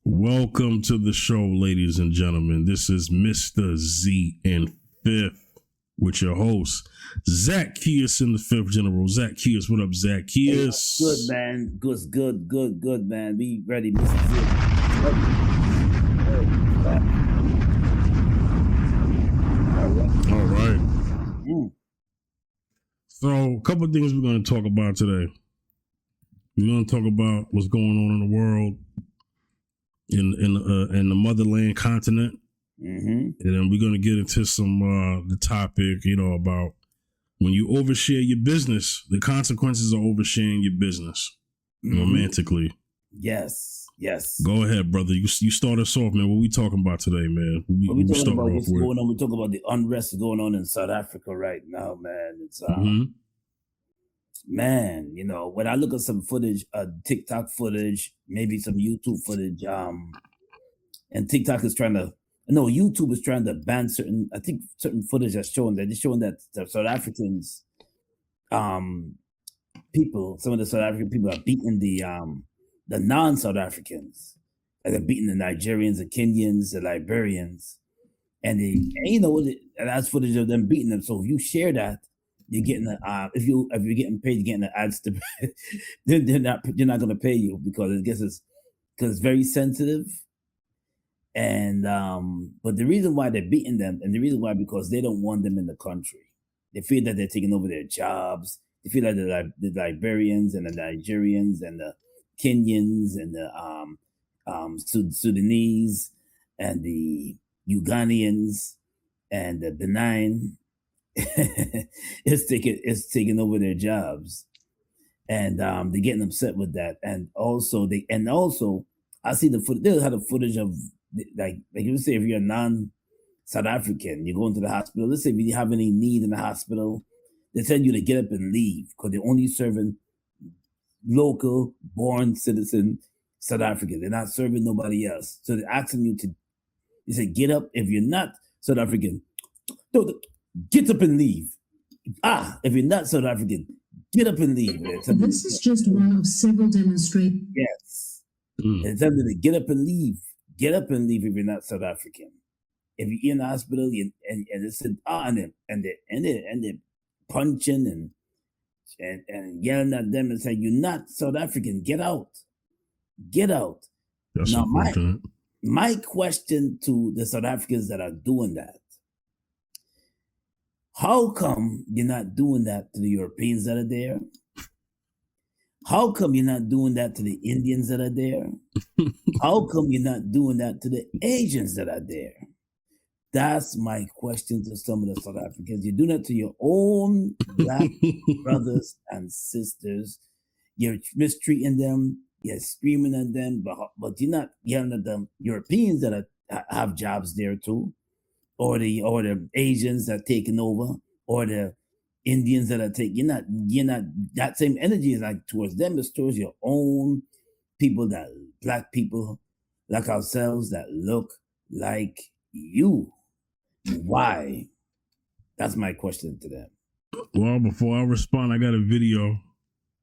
Welcome to the show, ladies and gentlemen. This is Mr. Z and Fifth with your host, Zacchaeus in the Fifth General. Zacchaeus, what up, Zacchaeus? Good, man. Good, man. Be ready, Mr. Z. All right. So, a couple of things we're going to talk about today. We're going to talk about what's going on in the world, in the motherland continent, and then we're going to get into some the topic, about when you overshare your business, the consequences of oversharing your business romantically. Yes. Go ahead, brother. You start us off, man. What we talking about today, man? We talking about what's going on. We talk about the unrest going on in South Africa right now, man. It's man, when I look at some footage, TikTok footage, maybe some YouTube footage, and YouTube is trying to ban certain footage that's showing that the South Africans, people, some of the South African people are beating the non-South Africans. Like they're beating the Nigerians, the Kenyans, the Liberians, and that's footage of them beating them. So if you share that, you're getting if you're getting paid, you're getting the ads to they're not going to pay you because it's very sensitive. And but the reason why they're beating them, and the reason why, because they don't want them in the country. They feel that they're taking over their jobs. They feel like the Liberians and the Nigerians and the Kenyans and the Sudanese and the Ugandans and the Benin it's taking over their jobs, and they're getting upset with that. And also I see they had a footage of like you say, if you're a non-South African, you go into the hospital. Let's say if you have any need in the hospital, they tell you to get up and leave because they're only serving local born citizen South African. They're not serving nobody else. So they're asking you they say, get up. If you're not South African, get up and leave. If you're not South African, get up and leave. This is just one of several demonstrations. Yes. It's time to get up and leave. Get up and leave if you're not South African. If you're in the hospital and they said, and they're punching and yelling at them and saying, you're not South African, get out. Get out. That's now, unfortunate. My question to the South Africans that are doing that, how come you're not doing that to the Europeans that are there? How come you're not doing that to the Indians that are there? How come you're not doing that to the Asians that are there? That's my question to some of the South Africans. You're doing that to your own black brothers and sisters. You're mistreating them. You're screaming at them, but you're not yelling at them. Europeans that have jobs there too. Or the Asians that are taking over, or the Indians that are taking. You're not that same energy is like towards them. It's towards your own people, that black people like ourselves that look like you. Why? That's my question to them. Well, before I respond, I got a video.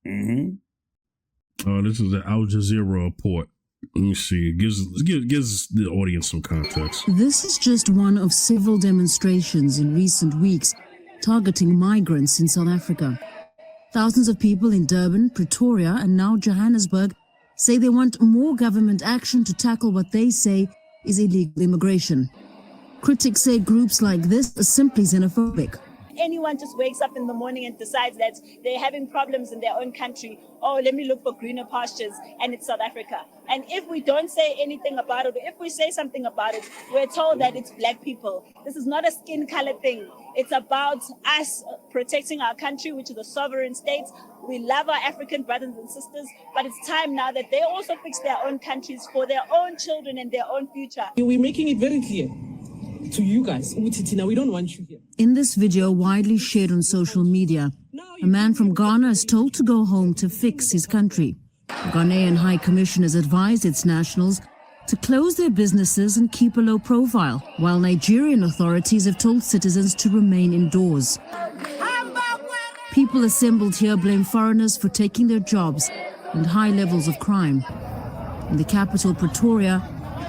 This is an Al Jazeera report. Let me see. It gives the audience some context. This is just one of several demonstrations in recent weeks targeting migrants in South Africa. Thousands of people in Durban, Pretoria, and now Johannesburg say they want more government action to tackle what they say is illegal immigration. Critics say groups like this are simply xenophobic. Anyone just wakes up in the morning and decides that they're having problems in their own country. Oh, let me look for greener pastures, and it's South Africa. And if we don't say anything about it, or if we say something about it, we're told that it's black people. This is not a skin color thing. It's about us protecting our country, which is a sovereign state. We love our African brothers and sisters, but it's time now that they also fix their own countries for their own children and their own future. We're making it very clear to you guys, Utitina, we don't want you here. In this video widely shared on social media, a man from Ghana is told to go home to fix his country. The Ghanaian High Commission has advised its nationals to close their businesses and keep a low profile, while Nigerian authorities have told citizens to remain indoors. People assembled here blame foreigners for taking their jobs and high levels of crime. In the capital, Pretoria,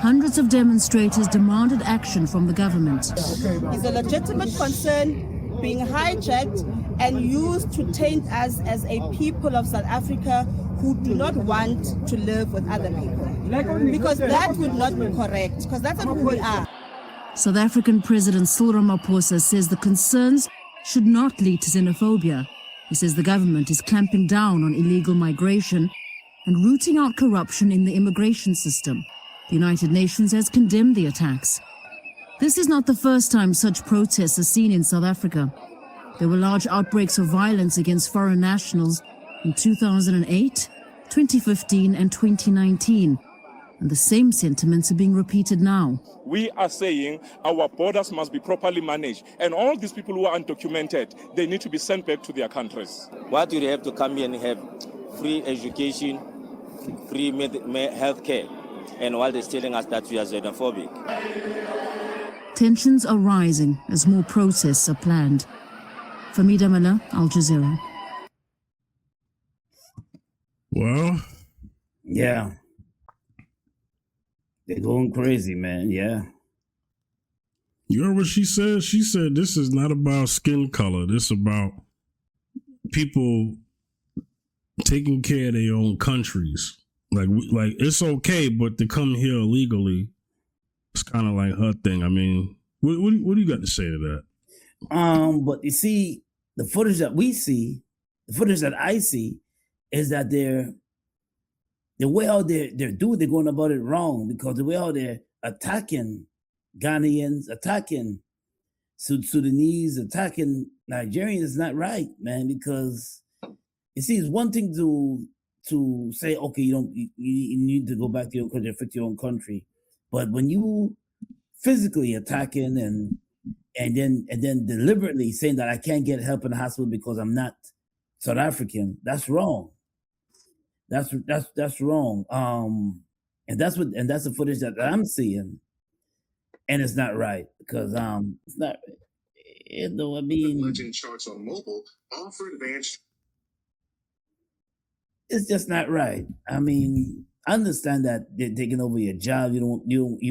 hundreds of demonstrators demanded action from the government. It's a legitimate concern being hijacked and used to taint us as a people of South Africa who do not want to live with other people. Because that would not be correct, because that's not who we are. South African President Cyril Ramaphosa says the concerns should not lead to xenophobia. He says the government is clamping down on illegal migration and rooting out corruption in the immigration system. The United Nations has condemned the attacks. This is not the first time such protests are seen in South Africa. There were large outbreaks of violence against foreign nationals in 2008, 2015 and 2019. And the same sentiments are being repeated now. We are saying our borders must be properly managed. And all these people who are undocumented, they need to be sent back to their countries. Why do they have to come here and have free education, free health care, and while they're telling us that we are xenophobic? Tensions are rising as more protests are planned. Famida Mala, Al Jazeera. Well, Yeah. They're going crazy, man. Yeah. you heard what she said? She said this is not about skin color. This is about people taking care of their own countries. Like it's okay, but to come here illegally, it's kind of like her thing. I mean, what do you got to say to that? But you see, the footage that we see, the footage that I see, is that the way how they're going about it wrong, because the way how they're attacking Ghanaians, attacking Sudanese, attacking Nigerians is not right, man. Because you see, it's one thing to say, okay, you need to go back to your country, fix your own country, but when you physically attacking and then deliberately saying that I can't get help in the hospital because I'm not South African, that's wrong. That's wrong. And that's the footage that I'm seeing, and it's not right because it's not. You know, I mean, Legend charts on mobile offer advanced. It's just not right. I mean, I understand that they're taking over your job. You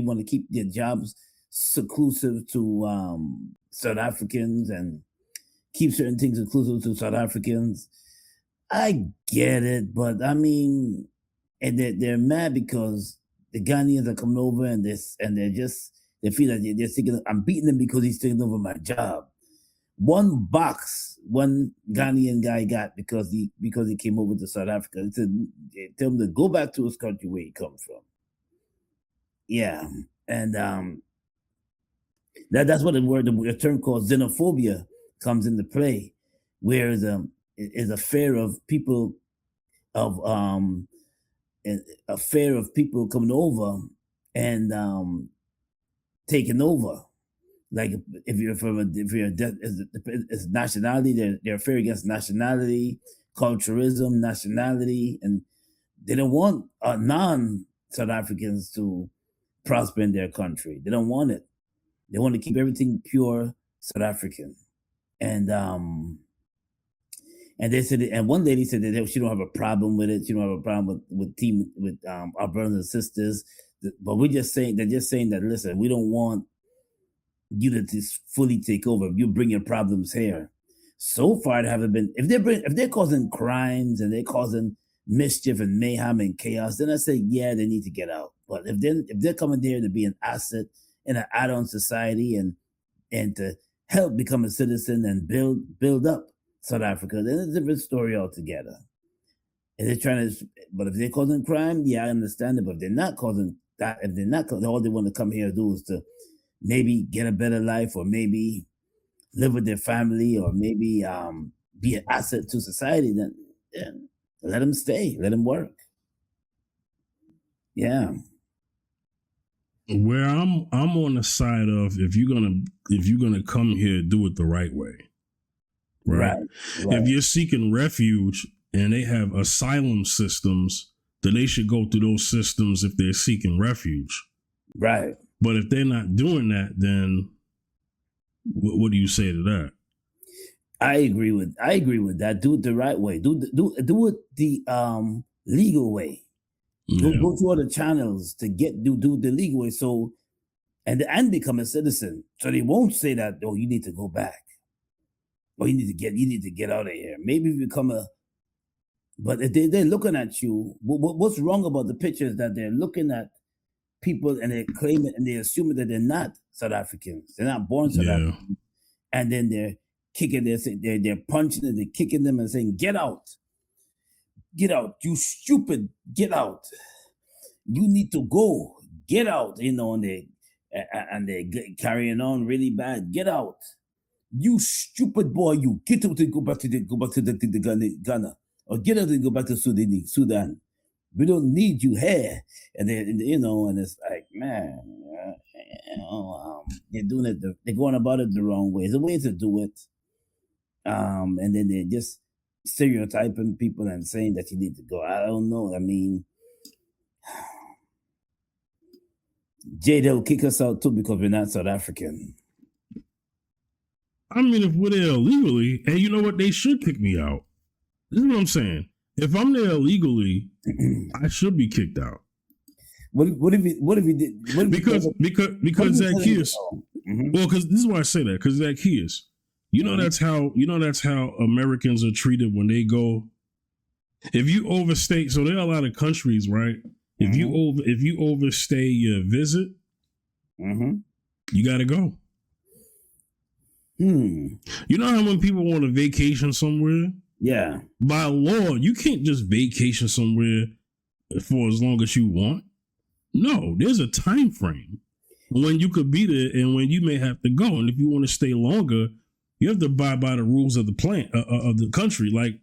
want to keep your jobs seclusive to South Africans and keep certain things exclusive to South Africans. I get it, but I mean, and they're mad because the Ghanaians are coming over and they feel that they're thinking I'm beating him because he's taking over my job. One box one Ghanaian guy got because he came over to South Africa. They tell him to go back to his country where he comes from. Yeah, and that's what the term called xenophobia comes into play, where is a fear of people coming over and taking over. Like if you're it's nationality, they're fair against nationality, culturalism, nationality, and they don't want non-South Africans to prosper in their country. They don't want it. They want to keep everything pure South African. And they said, and one lady said that she don't have a problem with it. She don't have a problem with our brothers and sisters. But they're just saying that, listen, we don't want you to just fully take over. You bring your problems here. So far, they haven't been. If they're causing crimes and they're causing mischief and mayhem and chaos, then I say, yeah, they need to get out. But if they're coming there to be an asset in an add-on society and to help become a citizen and build up South Africa, then it's a different story altogether. And but if they're causing crime, yeah, I understand it. But if they're not causing that, all they want to come here to do is to maybe get a better life, or maybe live with their family, or maybe be an asset to society, then let them stay, let them work. Yeah. Where I'm on the side of if you're gonna come here, do it the right way. Right. If you're seeking refuge and they have asylum systems, then they should go through those systems if they're seeking refuge. Right. But if they're not doing that, then what do you say to that? I agree with that. Do it the right way. Do it the legal way. Go to other channels to do the legal way. So and become a citizen. So they won't say that, oh, you need to go back. Or you need to get out of here. Maybe become but if they're looking at you, what's wrong about the picture is that they're looking at people and they're claiming and they're assuming that they're not South Africans. They're not born South Africans. And then they're kicking, they're punching and they're kicking them and saying, get out. Get out. You stupid. Get out. You need to go. Get out. And they're carrying on really bad. Get out. You stupid boy. You get out and go back to Ghana. Or get out and go back to Sudan. We don't need you here. And and it's like, man, they're doing it. They're going about it the wrong way. There's a way to do it. And then they're just stereotyping people and saying that you need to go. I don't know. I mean, Jada will kick us out too because we're not South African. I mean, if we're there illegally, and you know what, they should kick me out. This is what I'm saying. If I'm there illegally, I should be kicked out. What if he did? Because Zacchaeus. Well, because this is why I say that. Because Zacchaeus, that's how Americans are treated when they go. If you overstay, so there are a lot of countries, right? If you overstay your visit, you got to go. You know how when people want to vacation somewhere? Yeah. By law, you can't just vacation somewhere for as long as you want. No, there's a time frame when you could be there and when you may have to go. And if you want to stay longer, you have to abide by the rules of the of the country. Like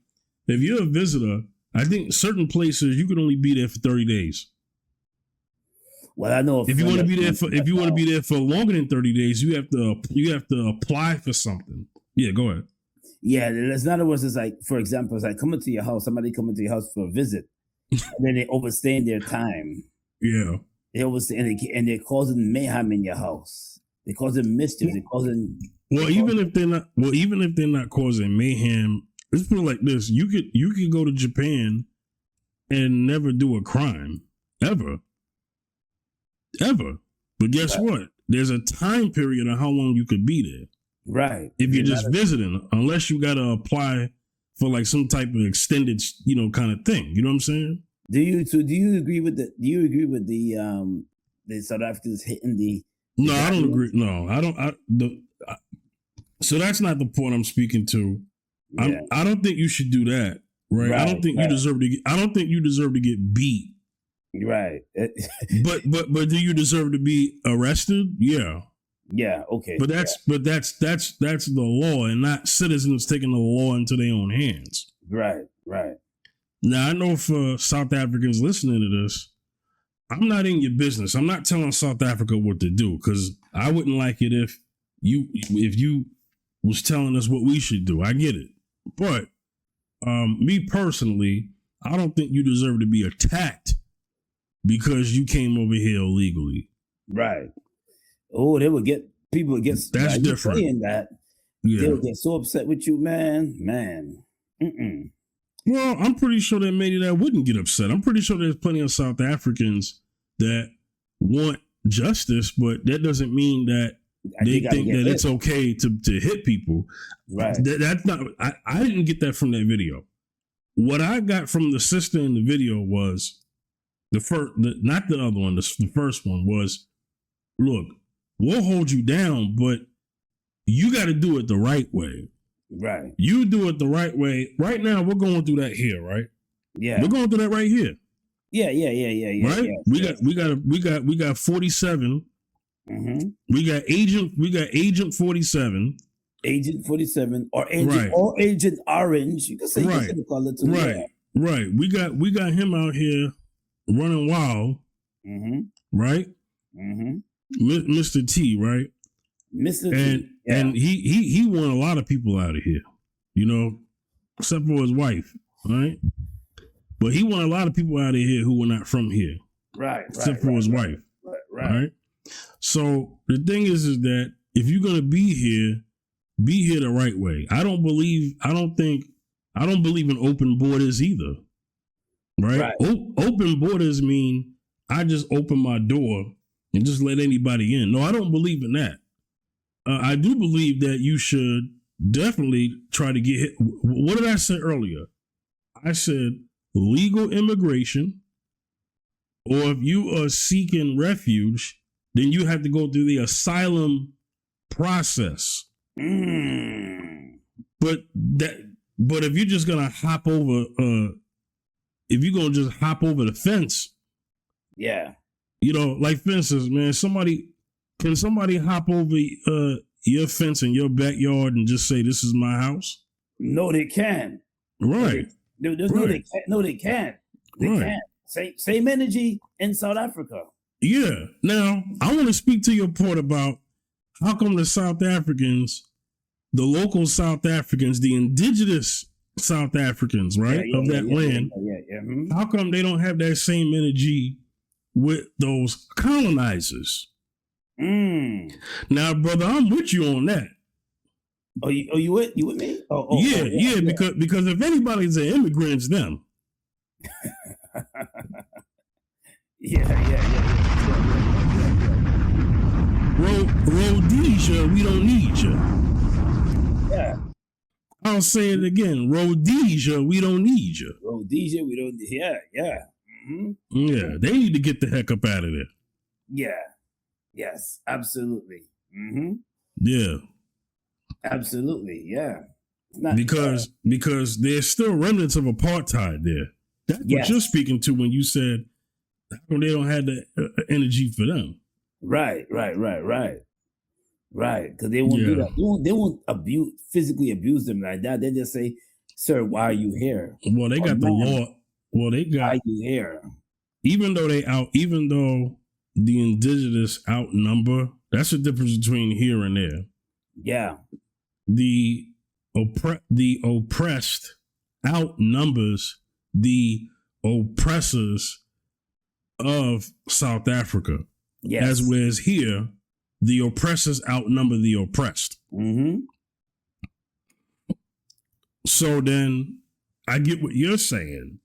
if you're a visitor, I think certain places you can only be there for 30 days. Well, I know if you want to be there for longer than 30 days, you have to apply for something. Yeah, go ahead. Yeah, in other words, it's like, for example, it's like coming to your house, somebody coming to your house for a visit, and then they overstaying their time. Yeah. They overstay and they're causing mayhem in your house. They're causing mischief. They're causing. Even if they're not causing mayhem, let's put it like this: you could go to Japan and never do a crime ever. But guess what? There's a time period of how long you could be there. Right. If you're just visiting, unless you got to apply for like some type of extended, kind of thing. You know what I'm saying? Do you agree with the South Africans hitting the? No, I don't agree. No, I don't. So that's not the point I'm speaking to. Yeah. I don't think you should do that. Right. I don't think you deserve to. I don't think you deserve to get beat. Right. but do you deserve to be arrested? Yeah. Yeah, okay. But that's the law and not citizens taking the law into their own hands. Right. Now I know for South Africans listening to this, I'm not in your business. I'm not telling South Africa what to do because I wouldn't like it if you was telling us what we should do. I get it. But me personally, I don't think you deserve to be attacked because you came over here illegally. Right. Oh, people would get that's different. Saying that, they would get so upset with you, man. Well, I'm pretty sure that maybe that wouldn't get upset. I'm pretty sure there's plenty of South Africans that want justice, but that doesn't mean that they think that it's okay to hit people. Right. That's not. I didn't get that from that video. What I got from the sister in the video was not the other one. The first one was, look, we'll hold you down, but you got to do it the right way. Right. You do it the right way. Right now, we're going through that here, right? Yeah. We're going through that right here. Yeah. Right? Yeah, we got 47. Mm-hmm. We got Agent 47. Agent 47 or Agent Orange. You can say right. You call it too. Right. Yeah. Right. We got him out here running wild. Mm-hmm. Right? Mm-hmm. Mr. T, right? Mr. T. And he won a lot of people out of here, except for his wife, right? But he won a lot of people out of here who were not from here. Right. Except for his wife. Right. So the thing is that if you're gonna be here the right way. I don't believe in open borders either. right? Open borders mean I just open my door and just let anybody in. No, I don't believe in that. I do believe that you should definitely try to get hit. What did I say earlier? I said legal immigration, or if you are seeking refuge, then you have to go through the asylum process. But if you're just gonna hop over, if you're gonna just hop over the fence, like fences, man. Can somebody hop over your fence in your backyard and just say this is my house? No, they can. Right. There's right. No, they can't. They can't. Same energy in South Africa. Yeah. Now, I want to speak to your point about how come the South Africans, the local South Africans, the indigenous South Africans, right, of that land, how come they don't have that same energy with those colonizers? Now, brother, I'm with you on that. Oh, you with me? Yeah. Because if anybody's an immigrant, it's them. Rhodesia, we don't need you. Yeah. I'll say it again. Rhodesia, we don't need you. Rhodesia, we don't. Yeah. Yeah, they need to get the heck up out of there. Yeah. Yes, absolutely. Yeah. Absolutely, yeah. Because there's still remnants of apartheid there. That's what you're speaking to when you said how come they don't have the energy for them. Right. Because they won't do that. They won't physically abuse them like that. They just say, "Sir, why are you here?" Well, they got the law. Well, they got. Why are you here? Even though the indigenous outnumber, that's the difference between here and there. Yeah. The oppressed outnumbers the oppressors of South Africa. Yes. As whereas here, the oppressors outnumber the oppressed. So then I get what you're saying.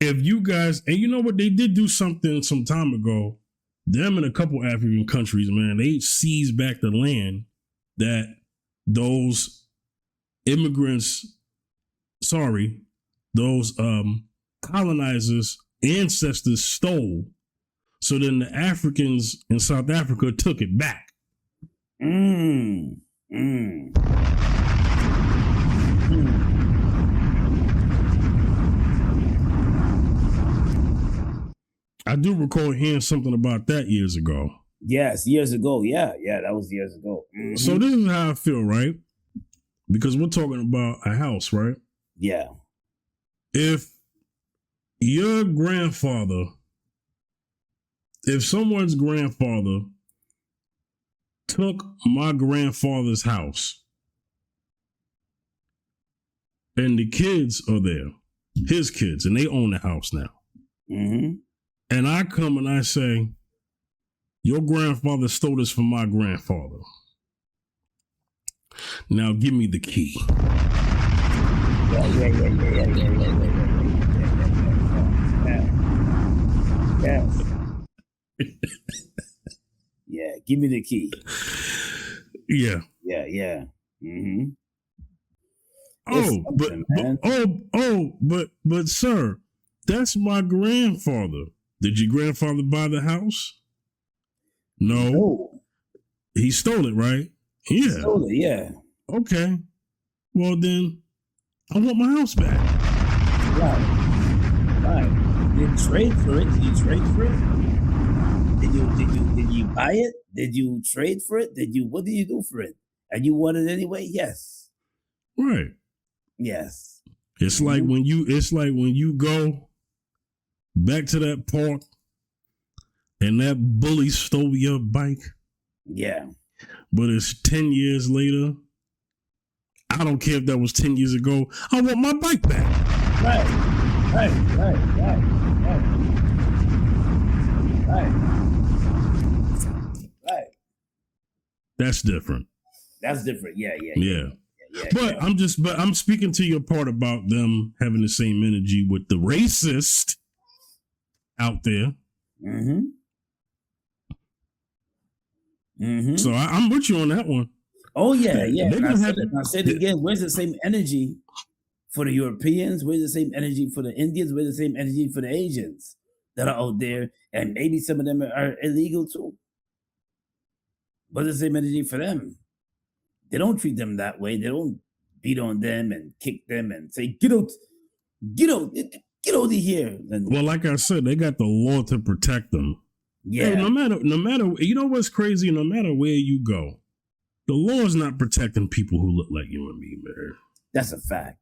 If you guys, and you know what, they did do something some time ago. Them and a couple African countries, man, they seized back the land that those colonizers' ancestors stole. So then the Africans in South Africa took it back. I do recall hearing something about that years ago. Yes, years ago. Yeah, that was years ago. So this is how I feel, right? Because we're talking about a house, right? Yeah. If someone's grandfather took my grandfather's house and the kids are there, his kids, and they own the house now. And I come and I say, your grandfather stole this from my grandfather. Now give me the key. Yeah, give me the key. Yeah. But sir, that's my grandfather. Did your grandfather buy the house? No. He stole it, right? Yeah. He stole it, yeah. Okay. Well then, I want my house back. Right. Did you trade for it? Did you buy it? Did you trade for it? What did you do for it? And you want it anyway? Yes. Right. Yes. It's like when you go back to that park and that bully stole your bike. Yeah. But it's 10 years later. I don't care if that was 10 years ago. I want my bike back. Right. That's different. That's different. Yeah. But I'm speaking to your part about them having the same energy with the racist out there. So I'm with you on that one. Oh yeah. I said it again. Where's the same energy for the Europeans? Where's the same energy for the Indians? Where's the same energy for the Asians that are out there? And maybe some of them are illegal too. What's the same energy for them? They don't treat them that way. They don't beat on them and kick them and say, get out of here. And, well, like I said, they got the law to protect them. Yeah. Hey, no matter, you know what's crazy? No matter where you go, the law is not protecting people who look like you and me, man. That's a fact.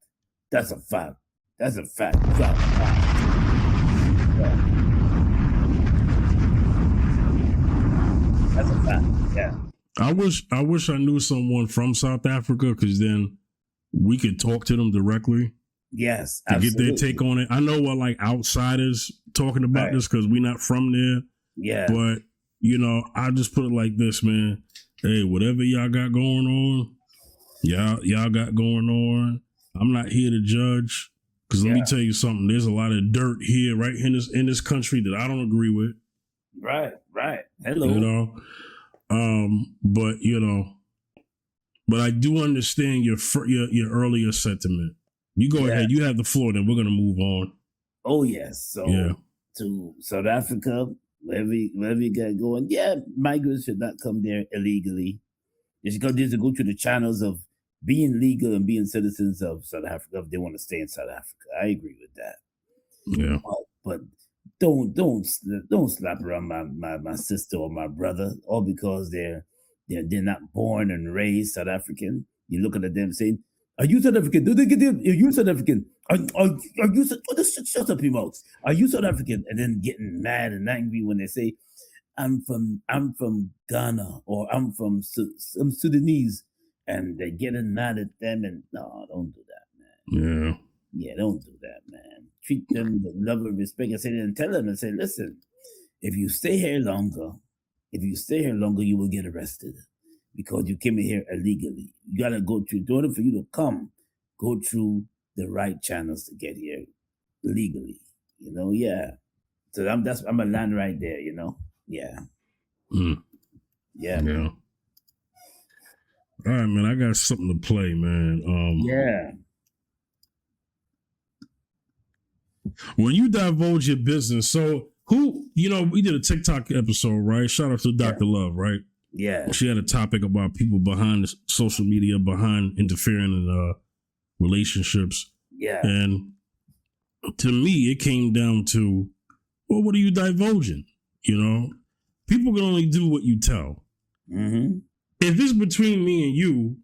That's a fact. Yeah. That's a fact. Yeah. I wish I knew someone from South Africa, because then we could talk to them directly. Yes, to get their take on it. I know we're like outsiders talking about this because we're not from there. Yeah. But, I just put it like this, man. Hey, whatever y'all got going on, y'all got going on. I'm not here to judge, because let me tell you something. There's a lot of dirt here, right in this country, that I don't agree with. Right. Hello. But I do understand your earlier sentiment. You go ahead. You have the floor. Then we're gonna move on. Oh yes. So to South Africa, wherever you got going, migrants should not come there illegally. They should go through the channels of being legal and being citizens of South Africa if they want to stay in South Africa. I agree with that. Yeah. But don't slap around my sister or my brother, all because they're not born and raised South African. You're looking at them saying, "Are you South African? Do they get them? Are you South African? Are you? Shut up your mouth. Are you South African?" And then getting mad and angry when they say, "I'm from Ghana," or "I'm from Sudanese," and they're getting mad at them. And no, don't do that, man. Yeah, don't do that, man. Treat them with love and respect, and tell them and say, "Listen, if you stay here longer, you will get arrested because you came in here illegally. You gotta go through. In order for you to come, go through the right channels to get here legally. So I'm a land right there. Yeah. Yeah. All right, man. I got something to play, man. When you divulge your business, so who, we did a TikTok episode, right? Shout out to Dr. Love, right? Yeah. She had a topic about people behind social media, behind interfering in relationships. Yeah. And to me, it came down to, well, what are you divulging? People can only do what you tell. Mm-hmm. If it's between me and you,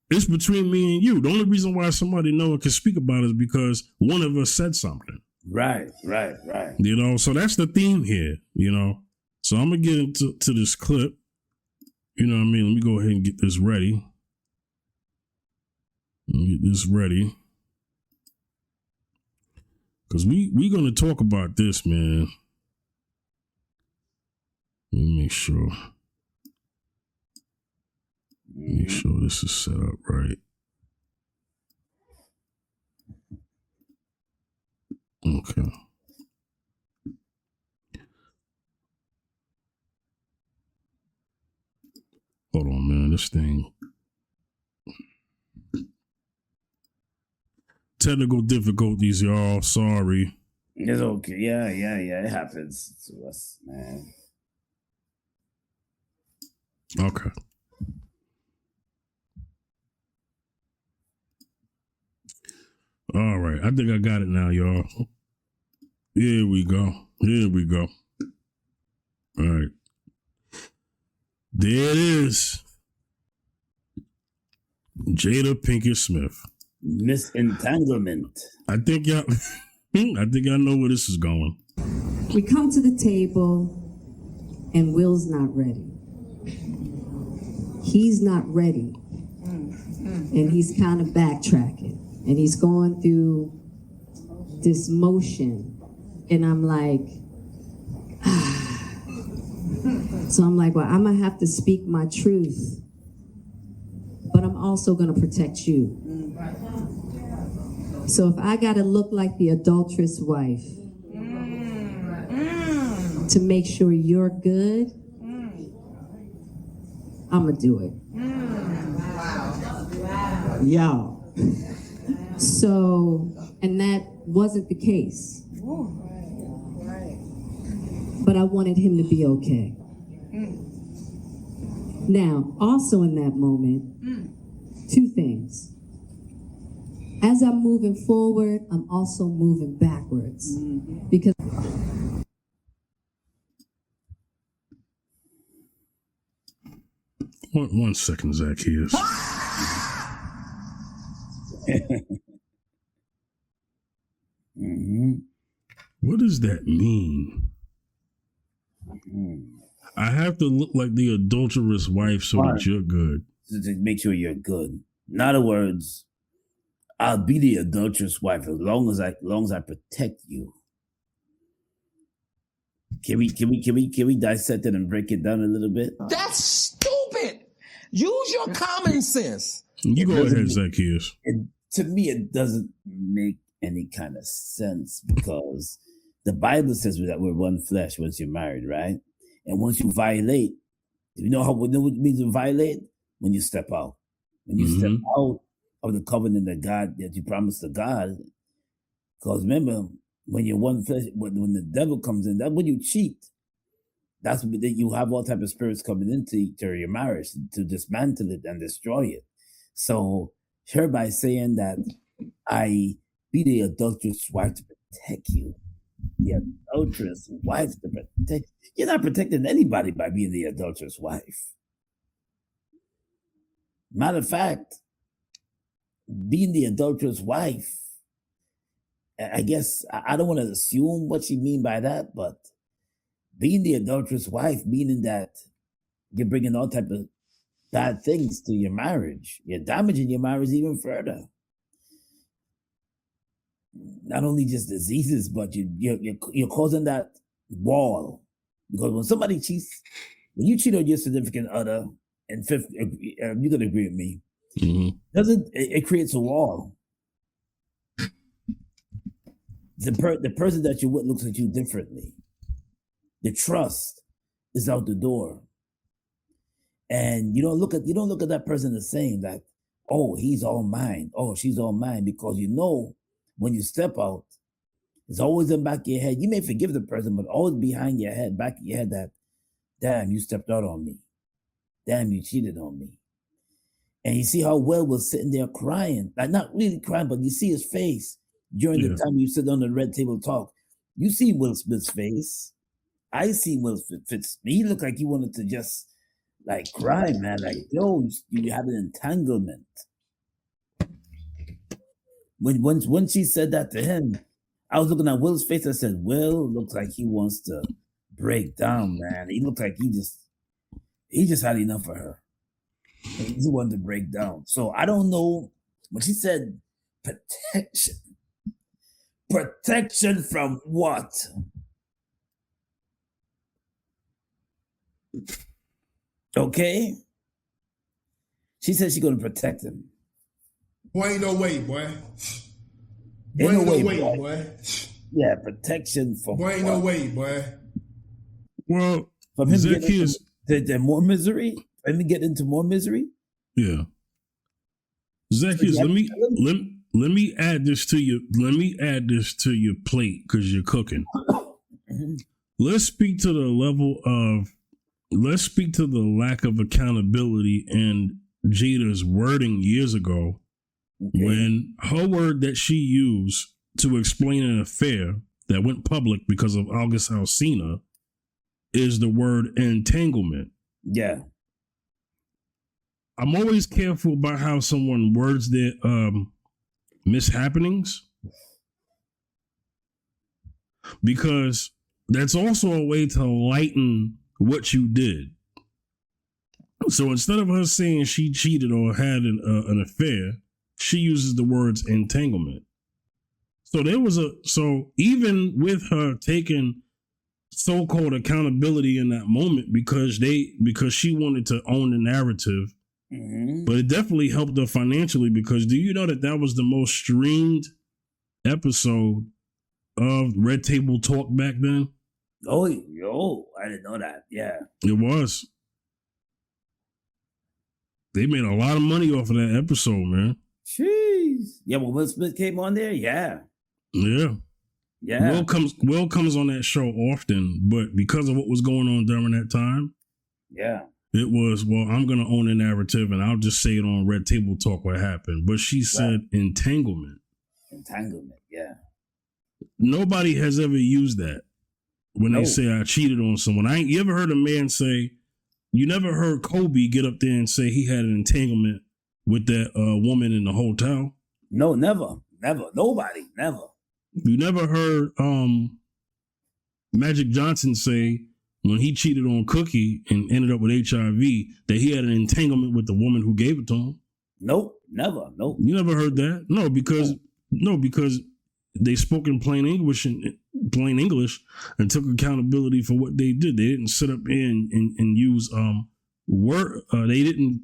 it's between me and you. The only reason why somebody can speak about it is because one of us said something. Right. So that's the theme here, So I'm going to get into this clip. You know what I mean? Let me go ahead and get this ready. Because we're going to talk about this, man. Let me make sure. Make sure this is set up right. Okay. Hold on, man. This thing. Technical difficulties, y'all. Sorry. It's okay. Yeah. It happens to us, man. Okay. All right. I think I got it now, y'all. Here we go. All right. There it is. Jada Pinkett Smith. Miss Entanglement. I think y'all know where this is going. We come to the table and Will's not ready. He's not ready. And he's kind of backtracking. And he's going through this motion. And I'm like, So I'm like, well, I'm going to have to speak my truth. But I'm I'm also going to protect you. So if I got to look like the adulterous wife to make sure you're good, I'm going to do it. Y'all. So, and that wasn't the case. But I wanted him to be okay. Now, also in that moment, two things. As I'm moving forward, I'm also moving backwards. Because one second, Zacchaeus. What does that mean? I have to look like the adulterous wife so that you're good. To make sure you're good. In other words, I'll be the adulterous wife as long as I protect you. Can we dissect it and break it down a little bit? That's stupid. Use your common sense. You go ahead, Zacchaeus. To me, it doesn't make any kind of sense because the Bible says that we're one flesh once you're married, right? And once you violate, you know what it means to violate? When you step out. When you step out of the covenant that you promised to God. Because remember, when you're one flesh, when the devil comes in, that's when you cheat. That's when you have all type of spirits coming into your marriage to dismantle it and destroy it. So hereby saying that I be the adulterous wife to protect you. The adulterous wife to protect. You're not protecting anybody by being the adulterous wife. Matter of fact, being the adulterous wife, I guess I don't want to assume what you mean by that, but being the adulterous wife, meaning that you're bringing all type of bad things to your marriage. You're damaging your marriage even further. Not only just diseases, but you're causing that wall. Because when somebody cheats, when you cheat on your significant other, and fifth, you can agree with me, it creates a wall. The person that you're with looks at you differently. The trust is out the door. And you don't look at that person the same, like, oh, he's all mine. Oh, she's all mine. Because you know when you step out, it's always in the back of your head. You may forgive the person, but always behind your head, back of your head, that, damn, you stepped out on me. Damn, you cheated on me. And you see how Will was sitting there crying. Like, not really crying, but you see his face during the time you sit on the red table talk. You see Will Smith's face. I see Will Smith's. He looked like he wanted to just, like, cry, man. Like, yo, you had an entanglement. When she said that to him, I was looking at Will's face. I said, Will looks like he wants to break down, man. He looked like he just had enough of her. He wanted to break down. So I don't know. When she said protection. Protection from what? Okay? She said she's going to protect him. Boy, ain't no way, boy. Boy, ain't no way, boy. Yeah, protection from boy, ain't no way, boy. Well, from him getting into more misery? Let me get into more misery? Yeah. Zacchaeus, let me add this to you. Let me add this to your plate because you're cooking. Let's speak to the lack of accountability in Jada's wording years ago, when her word that she used to explain an affair that went public because of August Alsina is the word entanglement. Yeah. I'm always careful about how someone words their mishappenings, because that's also a way to lighten what you did. So instead of her saying she cheated or had an affair, she uses the words entanglement. So so even with her taking so-called accountability in that moment because she wanted to own the narrative But it definitely helped her financially because do you know that was the most streamed episode of Red Table Talk back then? Oh, I didn't know that. Yeah. It was. They made a lot of money off of that episode, man. Jeez. Yeah, when Will Smith came on there, yeah. Yeah. Yeah. Will comes on that show often, but because of what was going on during that time, yeah. It was, well, I'm going to own the narrative and I'll just say it on Red Table Talk what happened. But she said entanglement. Entanglement, yeah. Nobody has ever used that when they say I cheated on someone. You ever heard a man say, you never heard Kobe get up there and say he had an entanglement with that woman in the hotel? No, never. Nobody, never. You never heard Magic Johnson say, when he cheated on Cookie and ended up with HIV, that he had an entanglement with the woman who gave it to him? Nope, never. Nope. You never heard that? No, because they spoke in plain English and took accountability for what they did. They didn't sit up and use they didn't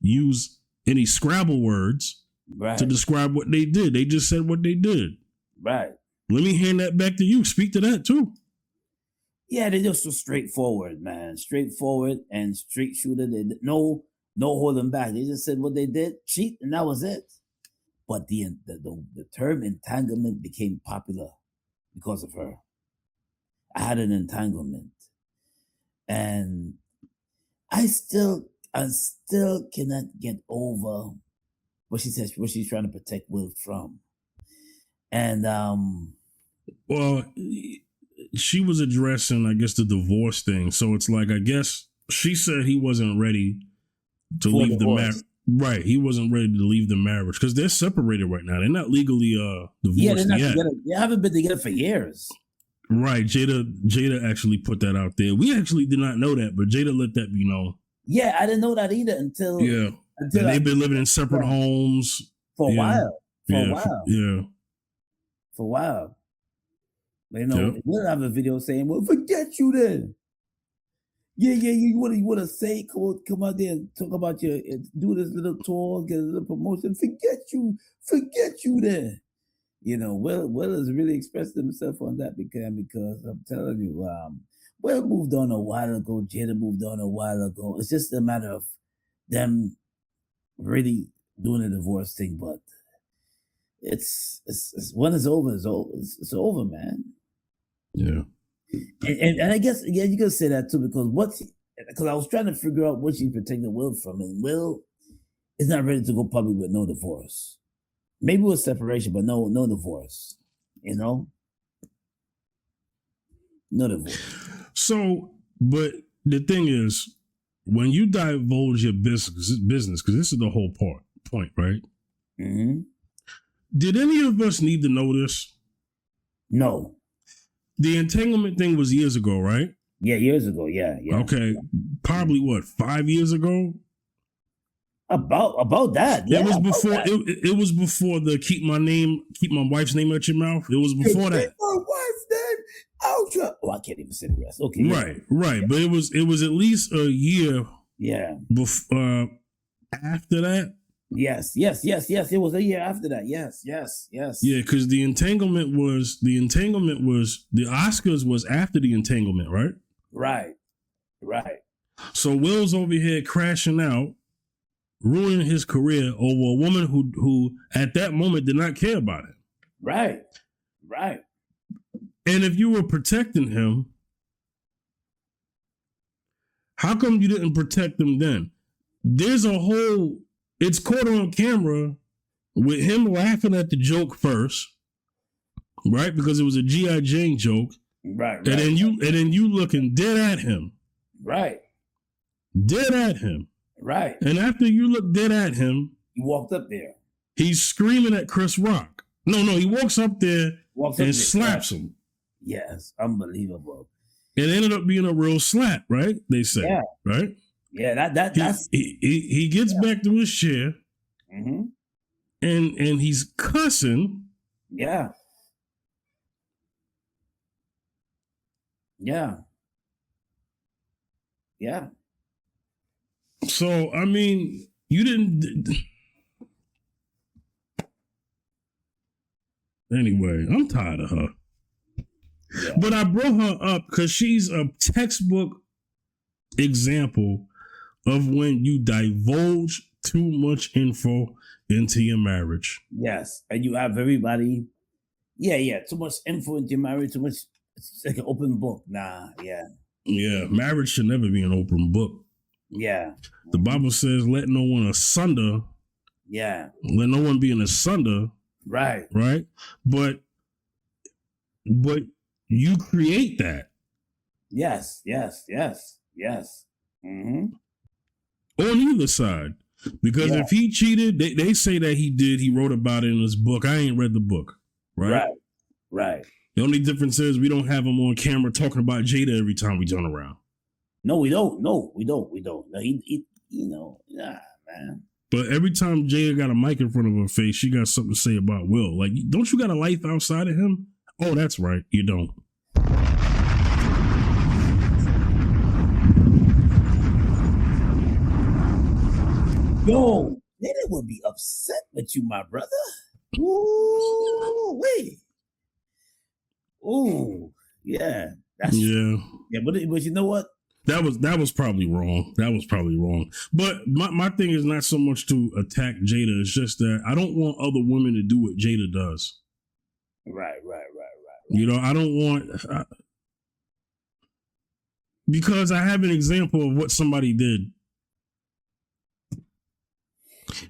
use any Scrabble words to describe what they did. They just said what they did. Right. Let me hand that back to you. Speak to that too. Yeah, they just were straightforward, man. Straightforward and straight shooter. They no holding back. They just said what they did, cheat, and that was it. But the term entanglement became popular because of her. I had an entanglement, and I still cannot get over what she says. What she's trying to protect Will from, and well. She was addressing, I guess, the divorce thing. So it's like, I guess she said he wasn't ready to leave the marriage. Right. He wasn't ready to leave the marriage because they're separated right now. They're not legally divorced yet. They haven't been together for years. Right. Jada actually put that out there. We actually did not know that, but Jada let that be known. Yeah, I didn't know that either until they've been living in separate homes for a while. For a while. You know, we'll have a video saying, "Well, forget you then." Yeah. You want to say, come out there and talk about do this little tour, get a little promotion. Forget you then. You know, Will has really expressed himself on that because I'm telling you, Will moved on a while ago. Jada moved on a while ago. It's just a matter of them really doing a divorce thing, but it's when it's over, it's over, man. Yeah. And I guess, yeah, you can say that too, because I was trying to figure out what she's protecting Will from, and Will is not ready to go public with no divorce. Maybe with separation, but no divorce. You know? No divorce. So, but the thing is, when you divulge your business, because this is the whole point, right? Mm-hmm. Did any of us need to know this? No. The entanglement thing was years ago, right? Yeah, years ago. Yeah. Okay, probably what, 5 years ago? About that. Yeah, it was before. It was before the keep my wife's name out your mouth. It was before that. Keep my wife's name out your. Oh, I can't even say the rest. Okay. Right. But it was at least a year. Yeah. After that. Yes. It was a year after that. Yes. Yeah, because the entanglement was the Oscars was after the entanglement, right? Right. So Will's over here crashing out, ruining his career over a woman who at that moment did not care about him. Right. And if you were protecting him, how come you didn't protect him then? It's caught on camera with him laughing at the joke first, right? Because it was a G.I. Jane joke. Right. And then you looking dead at him. Right. Dead at him. Right. And after you look dead at him, he walked up there. He's screaming at Chris Rock. No, he walks up there and slaps him. Yes, unbelievable. It ended up being a real slap, right? They say, right? Yeah, that's he gets back to his chair, mm-hmm. and he's cussing. Yeah. So I mean, you didn't. Anyway, I'm tired of her. Yeah. But I brought her up because she's a textbook example of when you divulge too much info into your marriage. Yes. And you have everybody. Yeah. Too much info into your marriage. Too much. It's like an open book. Nah. Yeah. Yeah. Marriage should never be an open book. Yeah. The Bible says, let no one asunder. Yeah. Let no one be in asunder. Right. Right. But you create that. Yes. Mm-hmm. On either side. Because if he cheated, they say that he did. He wrote about it in his book. I ain't read the book. Right. The only difference is we don't have him on camera talking about Jada every time we turn around. No, we don't. No, he nah, man. But every time Jada got a mic in front of her face, she got something to say about Will. Like, don't you got a life outside of him? Oh, that's right. You don't. Yo, Jada would be upset with you, my brother. Ooh, wait. Ooh, yeah. Yeah, but you know what? That was probably wrong. But my thing is not so much to attack Jada. It's just that I don't want other women to do what Jada does. Right. You know, I don't want... because I have an example of what somebody did.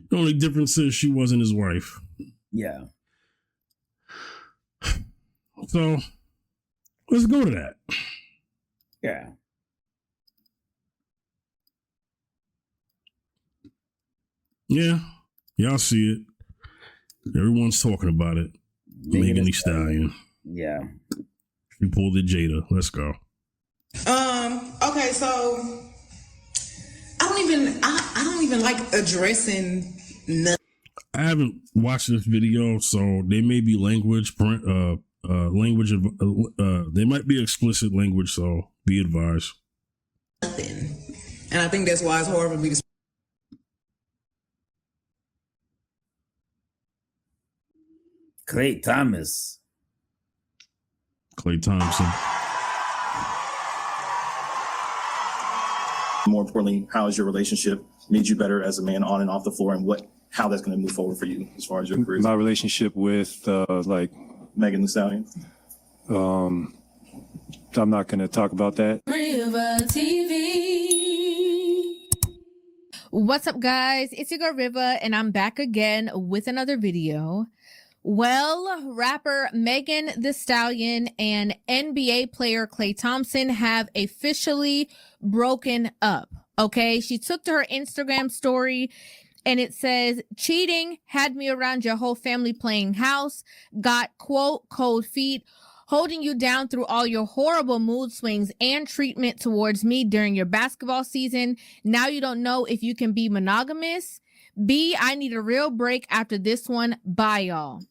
The only difference is she wasn't his wife. Yeah. So, let's go to that. Yeah. Yeah. Y'all see it. Everyone's talking about it. Megan Thee Stallion. Yeah. She pulled the Jada. Let's go. Okay, so I don't even like addressing nothing. I haven't watched this video, so there may be language, there might be explicit language, so be advised. Nothing. And I think that's why it's hard for me to... Klay Thompson. More importantly, how has your relationship made you better as a man on and off the floor, and how that's going to move forward for you as far as your career? My relationship with Megan Thee Stallion. I'm not going to talk about that. River TV. What's up, guys? It's your girl Riva, and I'm back again with another video. Well, rapper Megan Thee Stallion and NBA player Klay Thompson have officially broken up. Okay, she took to her Instagram story and it says, cheating had me around your whole family playing house, got quote cold feet, holding you down through all your horrible mood swings and treatment towards me during your basketball season. Now you don't know if you can be monogamous. B, I need a real break after this one. Bye, y'all.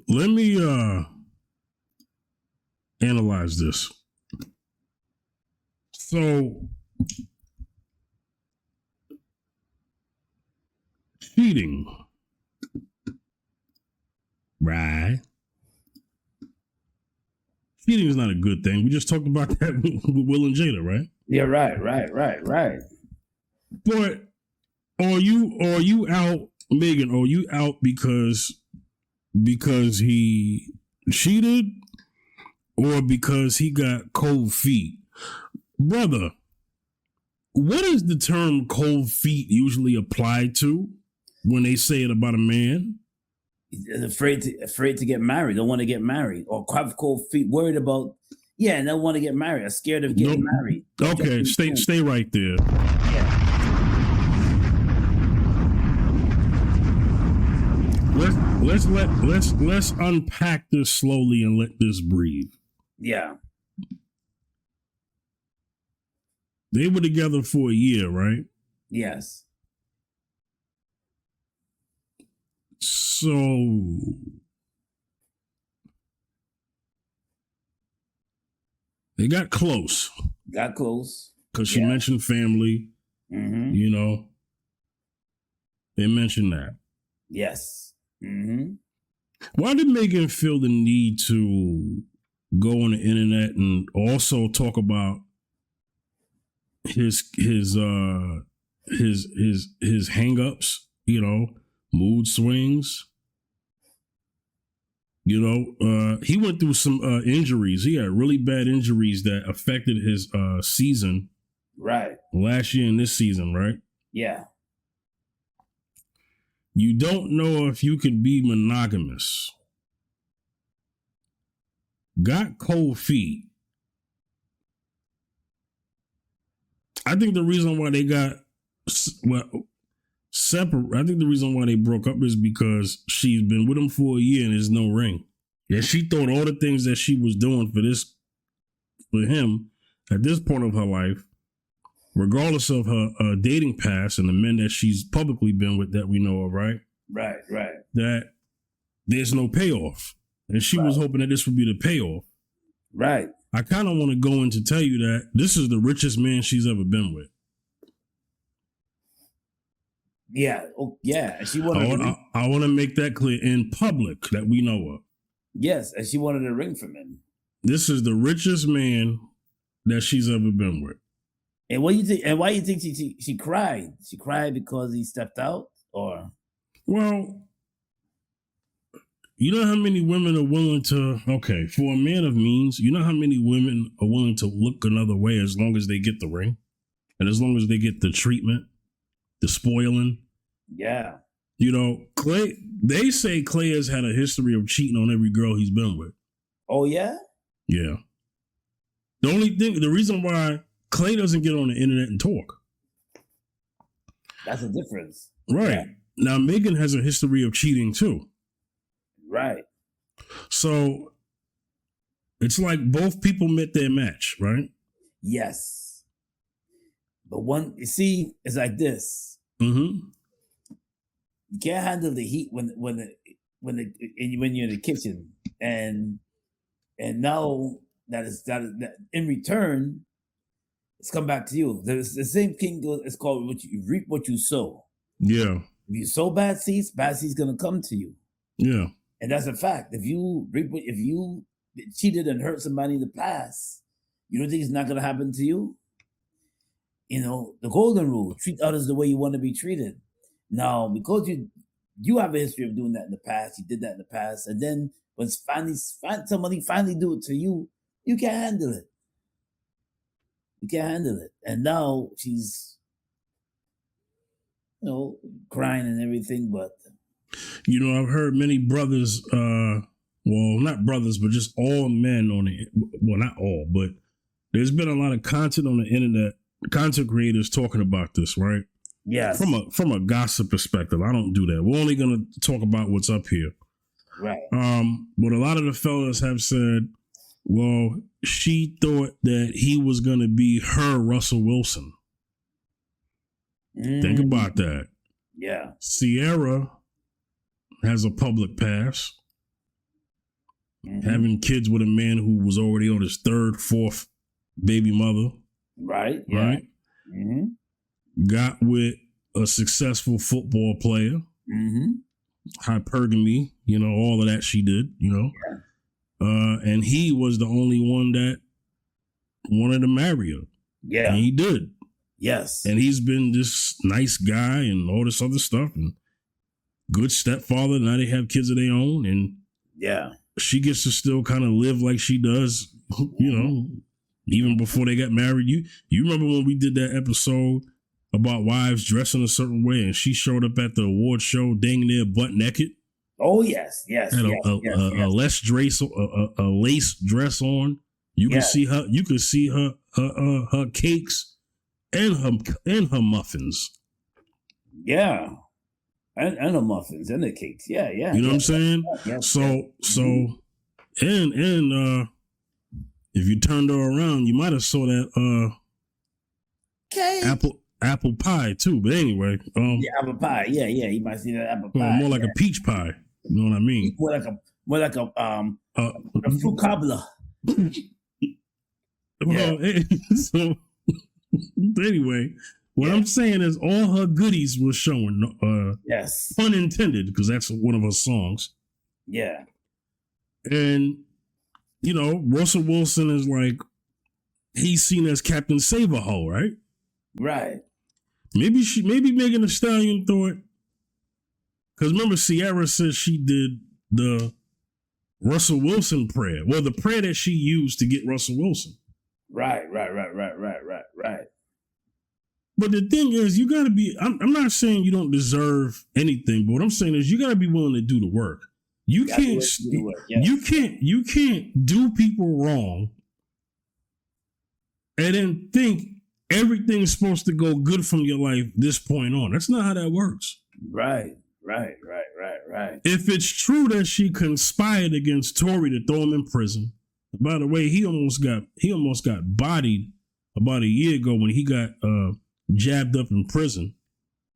Let me analyze this. So, cheating, right? Cheating is not a good thing. We just talked about that with Will and Jada, right? Yeah, right. But are you out, Megan? Are you out because he cheated, or because he got cold feet? Brother, what is the term cold feet usually applied to when they say it about a man? Afraid to get married, don't want to get married, or have cold feet, worried about, don't want to get married, are scared of getting married. Okay, stay right there. Yeah. Let's unpack this slowly and let this breathe. Yeah. They were together for a year, right? Yes. So they got close. because she mentioned family. Mm-hmm. You know, they mentioned that. Yes. Mm-hmm. Why did Megan feel the need to go on the internet and also talk about his hang-ups, you know, mood swings? You know, he went through some injuries. He had really bad injuries that affected his season. Right. Last year and this season, right? Yeah. You don't know if you could be monogamous. Got cold feet. I think the reason why they got separate, I think the reason why they broke up is because she's been with him for a year and there's no ring. Yeah, she thought all the things that she was doing for him at this point of her life, regardless of her dating past and the men that she's publicly been with that we know of, right? Right. That there's no payoff. And she was hoping that this would be the payoff. Right. I kind of want to go in to tell you that this is the richest man she's ever been with. Yeah. Oh, yeah. She I wanted. want to make that clear in public that we know of. Yes, and she wanted a ring from him. This is the richest man that she's ever been with. And what you think? And why you think she cried? She cried because he stepped out, or? Well, you know how many women are willing to? Okay, for a man of means, you know how many women are willing to look another way as long as they get the ring, and as long as they get the treatment, the spoiling. Yeah. You know, Klay. They say Klay has had a history of cheating on every girl he's been with. Oh yeah. Yeah. The reason why Klay doesn't get on the internet and talk. That's a difference. Right. Yeah. Now, Megan has a history of cheating too. Right. So it's like both people met their match, right? Yes. But one, you see, it's like this. Mm-hmm. You can't handle the heat when you're in the kitchen, and now that in return, it's come back to you. The same thing goes. It's called what you reap what you sow. Yeah. If you sow bad seeds gonna come to you. Yeah. And that's a fact. If you cheated and hurt somebody in the past, you don't think it's not gonna happen to you? You know, the golden rule: treat others the way you want to be treated. Now, because you have a history of doing that in the past, you did that in the past, and then when somebody finally do it to you, you can't handle it. You can't handle it. And now she's, crying and everything, but... You know, I've heard many brothers, well, not brothers, but just all men on it. Well, not all, but there's been a lot of content on the internet, content creators talking about this, right? Yes. From a gossip perspective, I don't do that. We're only going to talk about what's up here. Right. But a lot of the fellas have said, well, she thought that he was going to be her Russell Wilson. Think about that. Yeah. Sierra has a public past. Mm-hmm. Having kids with a man who was already on his third, fourth baby mother. Right. Right. Yeah. Mm-hmm. Got with a successful football player. Mm-hmm. Hypergamy, all of that she did, Yeah. And he was the only one that wanted to marry her. Yeah. And he did. Yes. And he's been this nice guy and all this other stuff and good stepfather. Now they have kids of their own. And yeah, she gets to still kind of live like she does, even before they got married. You remember when we did that episode about wives dressing a certain way and she showed up at the award show dang near butt naked? Oh, yes. Had a lace dress on. You could see her. You could see her cakes and her muffins. Yeah, and the muffins and the cakes. Yeah. You know what I'm saying? So, and if you turned her around, you might have saw that apple pie too. But anyway, apple pie. Yeah, you might see that apple pie. More like a peach pie. You know what I mean? More like a fruit cobbler. Well, so Anyway, what I'm saying is all her goodies were showing. Yes. Pun intended, because that's one of her songs. Yeah. And, you know, Russell Wilson is like, he's seen as Captain Save-A-Ho, right? Right. Maybe Megan Thee Stallion thought, because remember Ciara said she did the Russell Wilson prayer. Well, the prayer that she used to get Russell Wilson. Right. But the thing is, you got to be, I'm not saying you don't deserve anything, but what I'm saying is you got to be willing to do the work. You can't do people wrong and then think everything's supposed to go good from your life this point on. That's not how that works. Right. If it's true that she conspired against Tory to throw him in prison, by the way, he almost got bodied about a year ago when he got jabbed up in prison.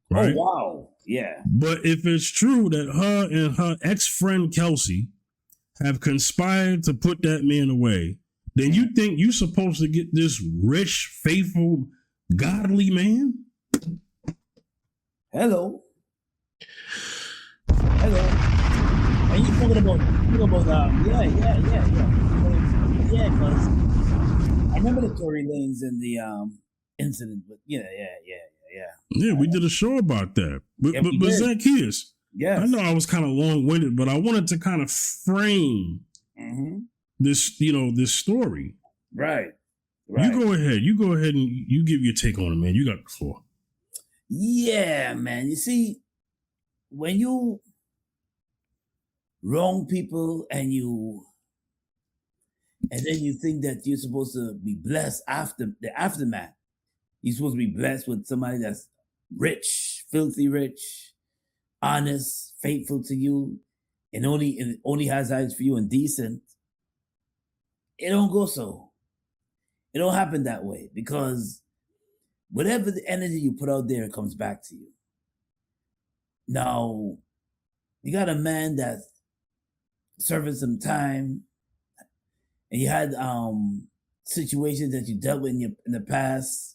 Right? Oh wow. Yeah. But if it's true that her and her ex-friend Kelsey have conspired to put that man away, then you think you're supposed to get this rich, faithful, godly man? Hello. And you talking about yeah, because I remember the Tory Lanez and the incident, but yeah. Yeah, we did a show about that. But Zacchaeus, yes. I know I was kind of long-winded, but I wanted to kind of frame this, this story. Right. You go ahead and you give your take on it, man. You got the floor. Yeah, man. You see, when you wrong people and then you think that you're supposed to be blessed after the aftermath. You're supposed to be blessed with somebody that's rich, filthy rich, honest, faithful to you, and only has eyes for you and decent. It don't go so. It don't happen that way, because whatever the energy you put out there, it comes back to you. Now, you got a man that's serving some time, and you had situations that you dealt with in the past,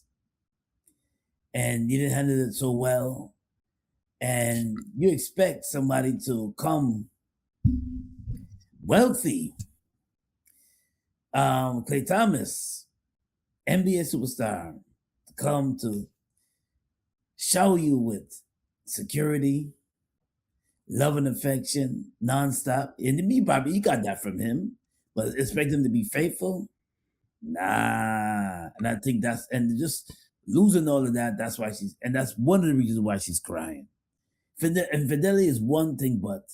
and you didn't handle it so well, and you expect somebody to come wealthy. Klay Thomas, NBA superstar, to come to shower you with security, love and affection, nonstop. And to me, Bobby, you got that from him, but expect him to be faithful? Nah. And I think and just losing all of that, that's one of the reasons why she's crying. Infidelity is one thing, but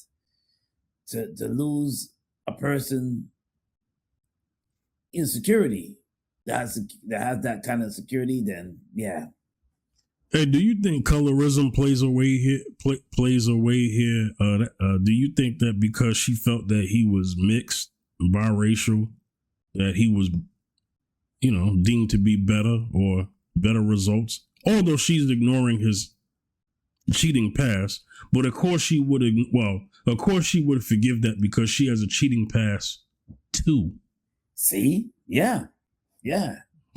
to lose a person in security that has that kind of security, then yeah. Hey, do you think colorism plays a way here? Do you think that because she felt that he was mixed, biracial, that he was, deemed to be better or better results? Although she's ignoring his cheating past, but of course she would forgive that because she has a cheating past too. See? Yeah.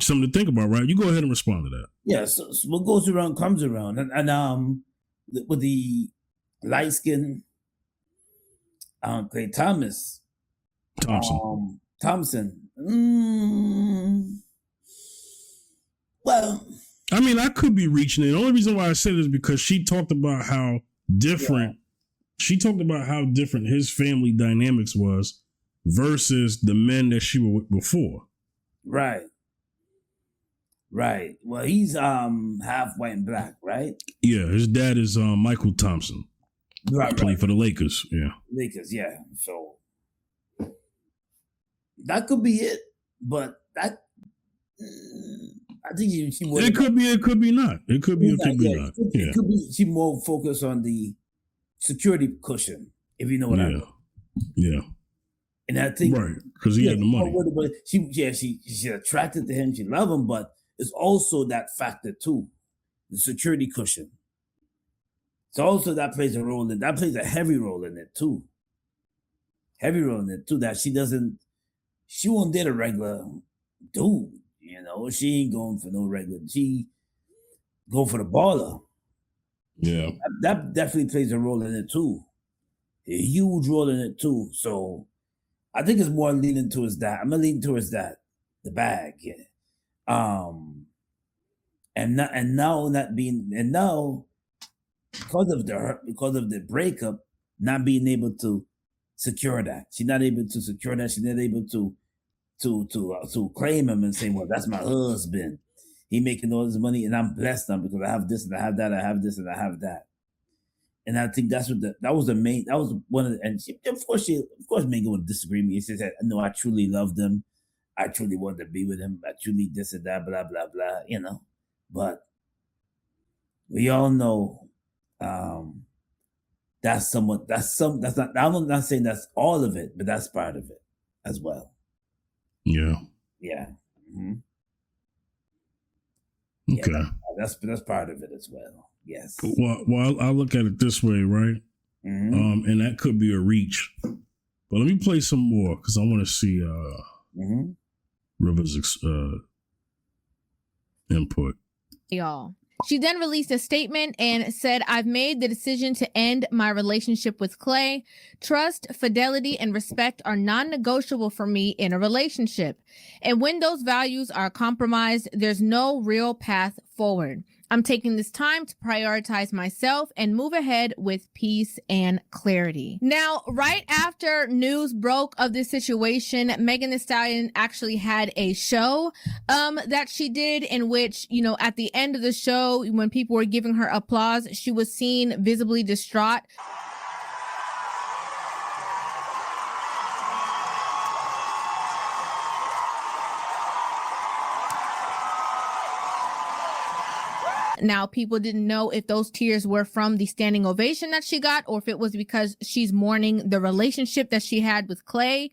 Something to think about, right? You go ahead and respond to that. Yeah, so what goes around comes around. And with the light skin Klay Thompson. Well, I mean, I could be reaching it. The only reason why I said it is because she talked about how different his family dynamics was versus the men that she was with before. Right. Well, he's half white and black, right? Yeah, his dad is Michael Thompson. Right. Played for the Lakers. Yeah. Lakers, yeah. So that could be it, but that I think she would. It could be. It could be not. It could be. It could be not. It could be. She more focused on the security cushion, if you know what I mean. Yeah. And I think right because he had the money. But she attracted to him. She loved him, but it's also that factor too, the security cushion. So also that plays a role that plays a heavy role in it too. That she won't date a regular dude. You know, she ain't going for no regular. She go for the baller. Yeah. That definitely plays a role in it too. A huge role in it too. So I think it's more leaning towards that. I'm gonna lean towards that. The bag, yeah. And now because of the breakup, not being able to secure that. She's not able to secure that. She's not able to claim him and say, well, that's my husband. He making all this money and I'm blessed now because I have this and I have that, I have this and I have that. And I think that was one of the, and she, of course Megan would disagree with me. She said, no, I truly loved him. I truly wanted to be with him. I truly this and that, blah, blah, blah, you know. But we all know I'm not saying that's all of it, but that's part of it as well. Yeah. Yeah. Mm-hmm. Okay. Yeah, that's part of it as well. Yes. Well, I look at it this way, right? Mm-hmm. And that could be a reach. But let me play some more because I want to see Rivers' input. Y'all. She then released a statement and said, I've made the decision to end my relationship with Klay. Trust, fidelity, and respect are non-negotiable for me in a relationship. And when those values are compromised, there's no real path forward. I'm taking this time to prioritize myself and move ahead with peace and clarity. Now, right after news broke of this situation, Megan Thee Stallion actually had a show that she did in which, you know, at the end of the show, when people were giving her applause, she was seen visibly distraught. Now, people didn't know if those tears were from the standing ovation that she got or if it was because she's mourning the relationship that she had with Klay.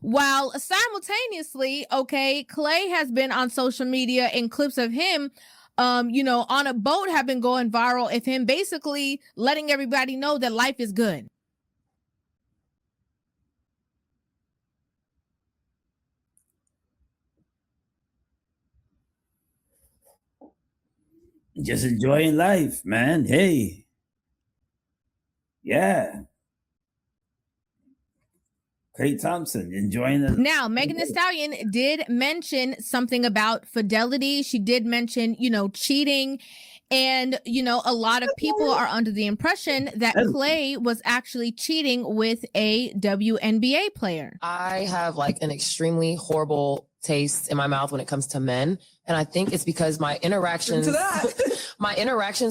While simultaneously, okay, Klay has been on social media and clips of him, you know, on a boat have been going viral of him basically letting everybody know that life is good. Just enjoying life, man. Hey. Yeah. Klay Thompson enjoying it. Now, Megan Thee Stallion did mention something about fidelity. She did mention, you know, cheating. And, you know, a lot of people are under the impression that Klay was actually cheating with a WNBA player. I have like an extremely horrible taste in my mouth when it comes to men. And I think it's because my interactions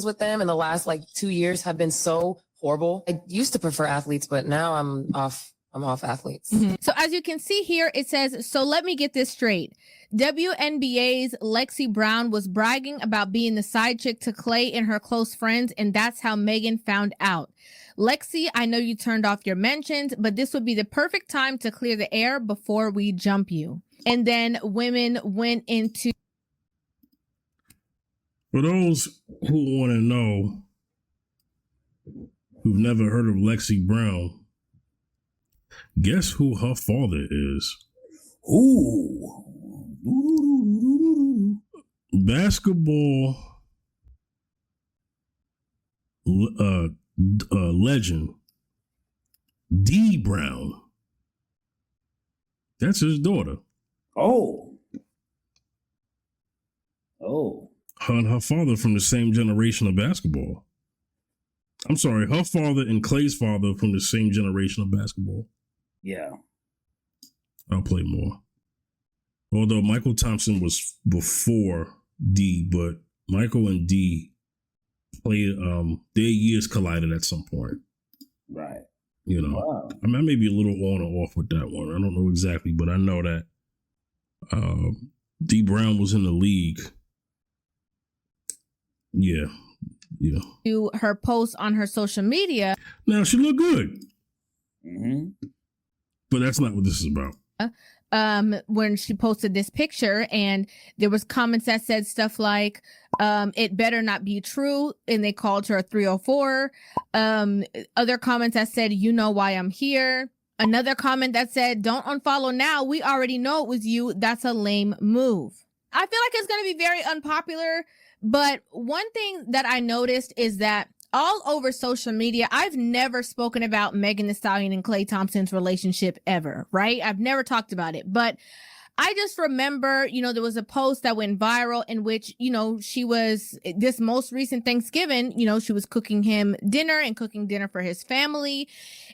with them in the last like 2 years have been so horrible. I used to prefer athletes, but now I'm off athletes. Mm-hmm. So as you can see here, it says, so let me get this straight. WNBA's Lexi Brown was bragging about being the side chick to Klay and her close friends, and that's how Megan found out. Lexi, I know you turned off your mentions, but this would be the perfect time to clear the air before we jump you. And then women went into... For those who want to know, who've never heard of Lexi Brown, guess who her father is? Ooh. Basketball legend Dee Brown. That's his daughter. Oh. Her and her father from the same generation of basketball. I'm sorry, her father and Klay's father from the same generation of basketball. Yeah. I'll play more. Although Michael Thompson was before D, but Michael and D played, their years collided at some point. Right. You know, wow. I mean, I may be a little on or off with that one. I don't know exactly, but I know that D Brown was in the league. Yeah. To her post on her social media. Now she looked good. Mm-hmm. But that's not what this is about. When she posted this picture, and there was comments that said stuff like, it better not be true, and they called her a 304. Other comments that said, you know why I'm here. Another comment that said, don't unfollow now. We already know it was you. That's a lame move. I feel like it's going to be very unpopular. But one thing that I noticed is that all over social media, I've never spoken about Megan Thee Stallion and Klay Thompson's relationship ever, right? I've never talked about it, but I just remember, there was a post that went viral in which, she was this most recent Thanksgiving, she was cooking him dinner and cooking dinner for his family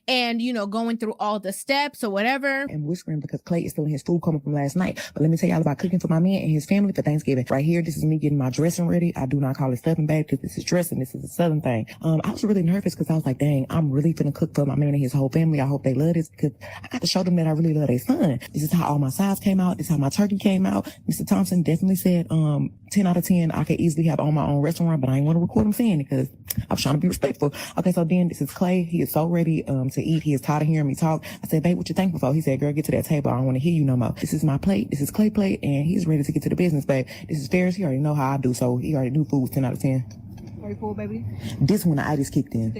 and, going through all the steps or whatever. And whispering because Klay is still in his food coma from last night. But let me tell y'all about cooking for my man and his family for Thanksgiving. Right here, this is me getting my dressing ready. I do not call it stuffing bag because this is dressing. This is a Southern thing. I was really nervous because I was like, dang, I'm really finna cook for my man and his whole family. I hope they love this because I got to show them that I really love their son. This is how all my sides came out. This is how my turkey came out. Mr. Thompson definitely said 10 out of 10. I could easily have on my own restaurant, but I didn't want to record him saying it because I was trying to be respectful. Okay, so then this is Klay. He is so ready to eat. He is tired of hearing me talk. I said, babe, what you thankful for? He said, girl, get to that table. I don't want to hear you no more. This is my plate. This is Klay plate, and he's ready to get to the business, babe. This is Ferris. He already know how I do, so he already knew food was 10 out of 10. Are you cool, baby? This one, the itis kicked in.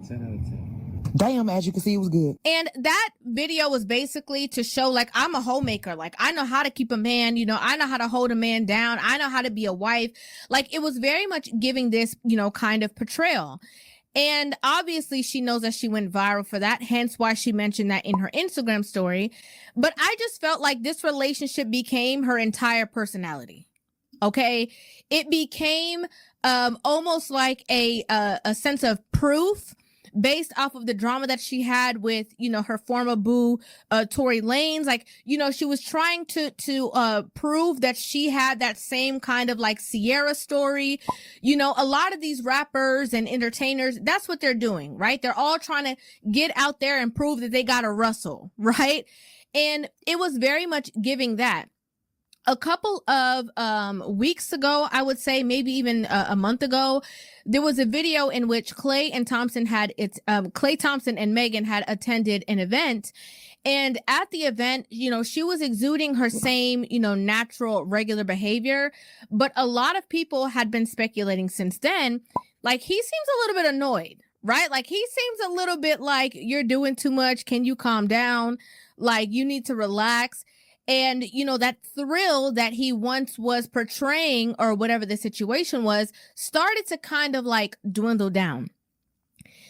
10 out of 10. Damn, as you can see, it was good. And that video was basically to show, like, I'm a homemaker. Like, I know how to keep a man, I know how to hold a man down. I know how to be a wife. Like, it was very much giving this, kind of portrayal. And obviously she knows that she went viral for that, hence why she mentioned that in her Instagram story. But I just felt like this relationship became her entire personality. Okay? It became almost like a sense of proof based off of the drama that she had with, her former boo, Tory Lanez. Like, she was trying to prove that she had that same kind of like Sierra story. A lot of these rappers and entertainers, that's what they're doing, right? They're all trying to get out there and prove that they got a Russell, right? And it was very much giving that. A couple of weeks ago, I would say maybe even a month ago, there was a video in which Klay Thompson and Megan had attended an event. And at the event, she was exuding her same, natural, regular behavior. But a lot of people had been speculating since then, like, he seems a little bit annoyed, right? Like, he seems a little bit like, you're doing too much. Can you calm down? Like, you need to relax. And, that thrill that he once was portraying or whatever the situation was started to kind of like dwindle down.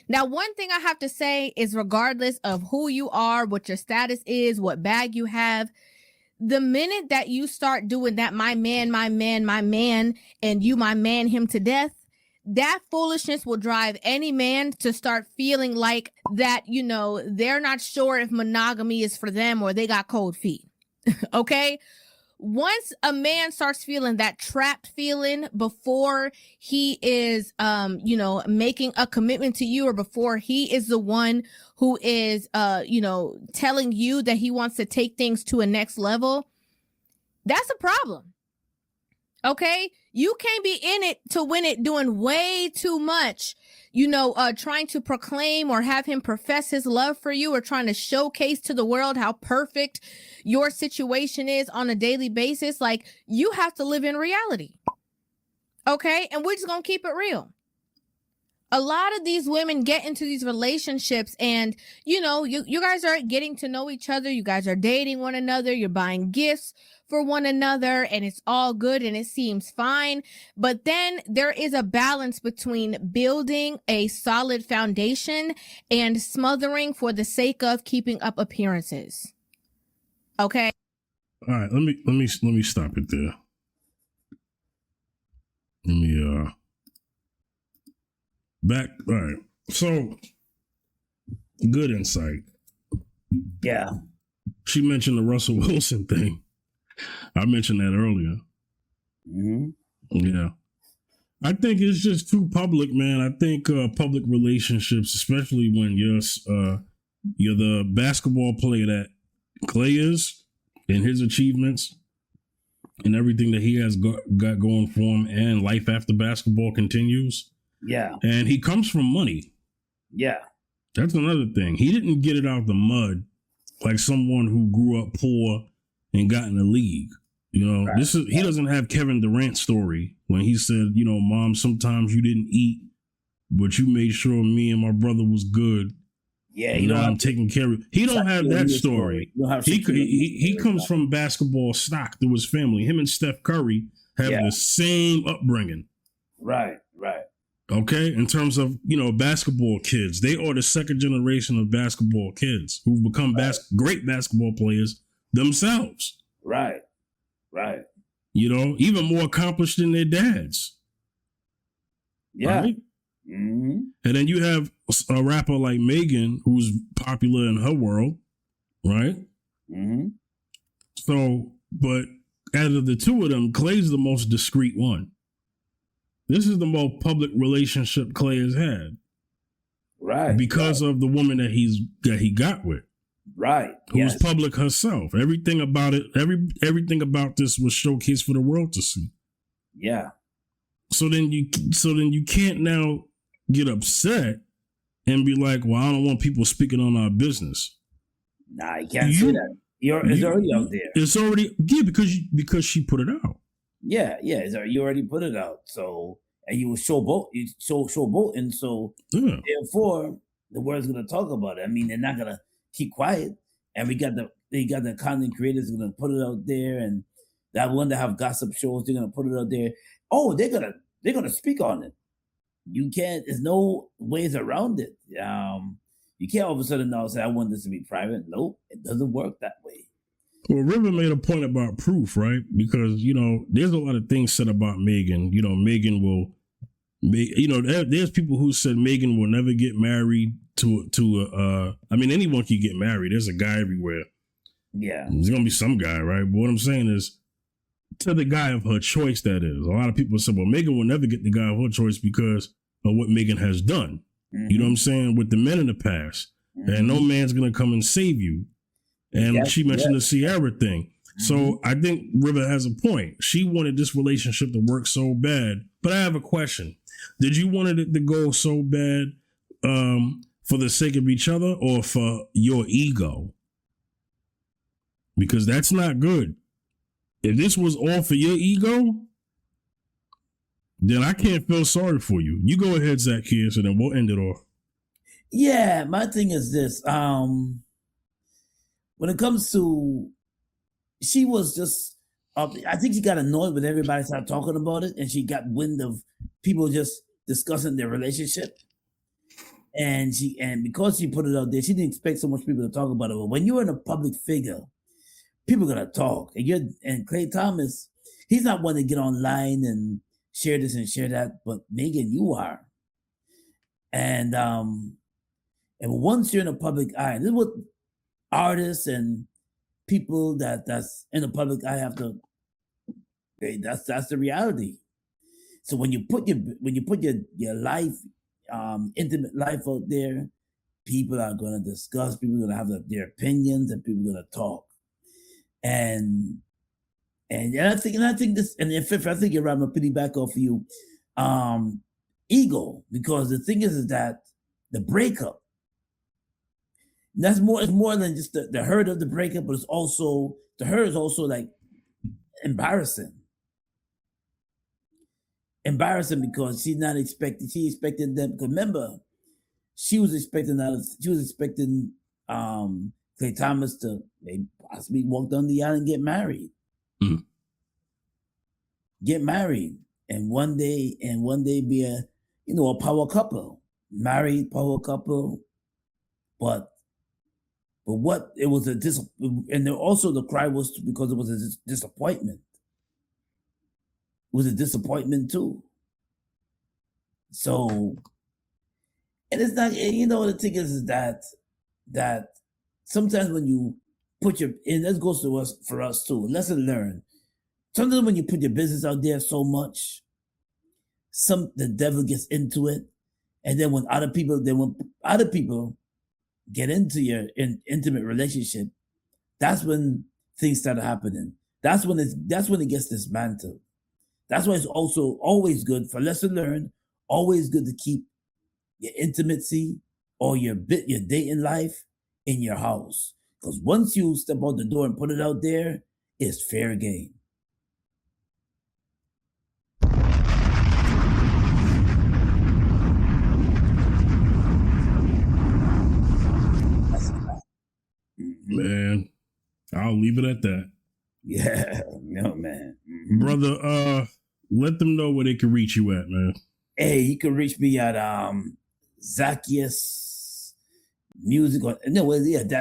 Now, one thing I have to say is regardless of who you are, what your status is, what bag you have, the minute that you start doing that, my man, and you, my man, him to death, that foolishness will drive any man to start feeling like that, they're not sure if monogamy is for them or they got cold feet. Okay. Once a man starts feeling that trapped feeling before he is, making a commitment to you, or before he is the one who is, telling you that he wants to take things to a next level, that's a problem. Okay. You can't be in it to win it doing way too much, trying to proclaim or have him profess his love for you, or trying to showcase to the world how perfect your situation is on a daily basis. Like, you have to live in reality. Okay. And we're just going to keep it real. A lot of these women get into these relationships and, you guys are getting to know each other. You guys are dating one another. You're buying gifts for one another, and it's all good and it seems fine. But then there is a balance between building a solid foundation and smothering for the sake of keeping up appearances. Okay. All right. Let me stop it there. Let me back. All right. So good insight. Yeah. She mentioned the Russell Wilson thing. I mentioned that earlier. Mm-hmm. Yeah. I think it's just too public, man. I think public relationships, especially when you're the basketball player that Klay is, and his achievements and everything that he has got going for him, and life after basketball continues. Yeah. And he comes from money. Yeah. That's another thing. He didn't get it out the mud like someone who grew up poor and got in the league. Right. He doesn't have Kevin Durant's story when he said, Mom, sometimes you didn't eat, but you made sure me and my brother was good. Yeah, and now I'm taking care of. He don't have that story. He comes from basketball stock through his family. Him and Steph Curry have the same upbringing. Right. Okay, in terms of basketball kids, they are the second generation of basketball kids who've become great basketball players themselves. Right. Even more accomplished than their dads. Yeah. Right? Mm-hmm. And then you have a rapper like Megan, who's popular in her world, right? Mm-hmm. So, but out of the two of them, Klay's the most discreet one. This is the most public relationship Klay has had, right? Because of the woman that he got with, right? Who's public herself. Everything about it, everything about this was showcased for the world to see. Yeah. So then you can't now get upset and be like, well, I don't want people speaking on our business. Nah, you can't say that. It's already out there. It's already because she put it out. Yeah, you already put it out. So, and you were showboating. So therefore, the world's gonna talk about it. I mean, they're not gonna keep quiet. And they got the content creators gonna put it out there, and that one that have gossip shows, they're gonna put it out there. Oh, they're gonna speak on it. You can't. There's no ways around it. You can't all of a sudden now say, I want this to be private. Nope, it doesn't work that way. Well, River made a point about proof, right? Because, there's a lot of things said about Megan. Megan will, there's people who said Megan will never get married anyone can get married. There's a guy everywhere. Yeah. There's going to be some guy, right? But what I'm saying is, to the guy of her choice, that is. A lot of people say, well, Megan will never get the guy of her choice because of what Megan has done. Mm-hmm. You know what I'm saying? With the men in the past. Mm-hmm. And no man's going to come and save you. And she mentioned the Sierra thing. Mm-hmm. So I think River has a point. She wanted this relationship to work so bad. But I have a question. Did you want it to go so bad for the sake of each other or for your ego? Because that's not good. If this was all for your ego, then I can't feel sorry for you. You go ahead, Zacchaeus, and then we'll end it off. Yeah, my thing is this. When it comes to, she was just, I think she got annoyed when everybody started talking about it, and she got wind of people just discussing their relationship. And because she put it out there, she didn't expect so much people to talk about it. But when you're in a public figure, people are gonna talk. And Klay Thomas, he's not one to get online and share this and share that, but Megan, you are. And once you're in a public eye, this is what artists and people that's in the public eye have to. That's the reality. So when you put your life, intimate life out there, people are gonna discuss. People are gonna have their opinions, and people are gonna talk. And I think this, and in fifth, I think you're right. I'm gonna piggyback off of you, ego, because the thing is that the breakup. It's more than just the hurt of the breakup, but it's also to her is also like embarrassing. Embarrassing because she expected them. Because remember, she was expecting Klay Thomas to maybe possibly walk down the aisle and get married. Mm-hmm. Get married, and one day be a power couple, married power couple, but what it was and then also the cry was because it was a disappointment. It was a disappointment too. So, and it's not, the thing is that sometimes when you put and this goes to us, for us too, lesson learned. Sometimes when you put your business out there so much, the devil gets into it. And then when other people get into your intimate relationship, that's when things start happening. That's when it gets dismantled. That's why it's also always good, for lesson learned, always good to keep your intimacy or your dating life in your house. Because once you step out the door and put it out there, it's fair game. I'll leave it at that. Yeah, no, man. Brother, let them know where they can reach you at, man. Hey, you can reach me at Zacchaeus Music on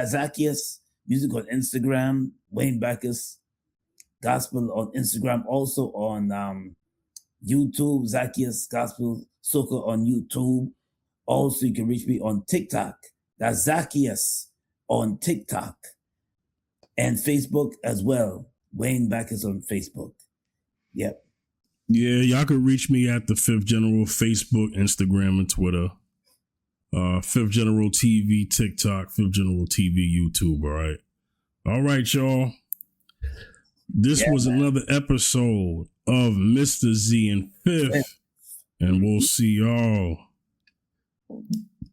Zacchaeus Music on Instagram, Wayne Backus Gospel on Instagram, also on YouTube, Zacchaeus Gospel Soca on YouTube. Also, you can reach me on TikTok. That's Zacchaeus on TikTok and Facebook as well. Wayne Backus on Facebook. Yep. Yeah, y'all can reach me at the Fifth General, Facebook, Instagram, and Twitter. Fifth General TV, TikTok, Fifth General TV, YouTube. All right, y'all. This was another episode of Mr. Z and Fifth, and we'll see y'all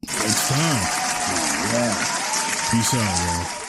next time. Peace out, y'all.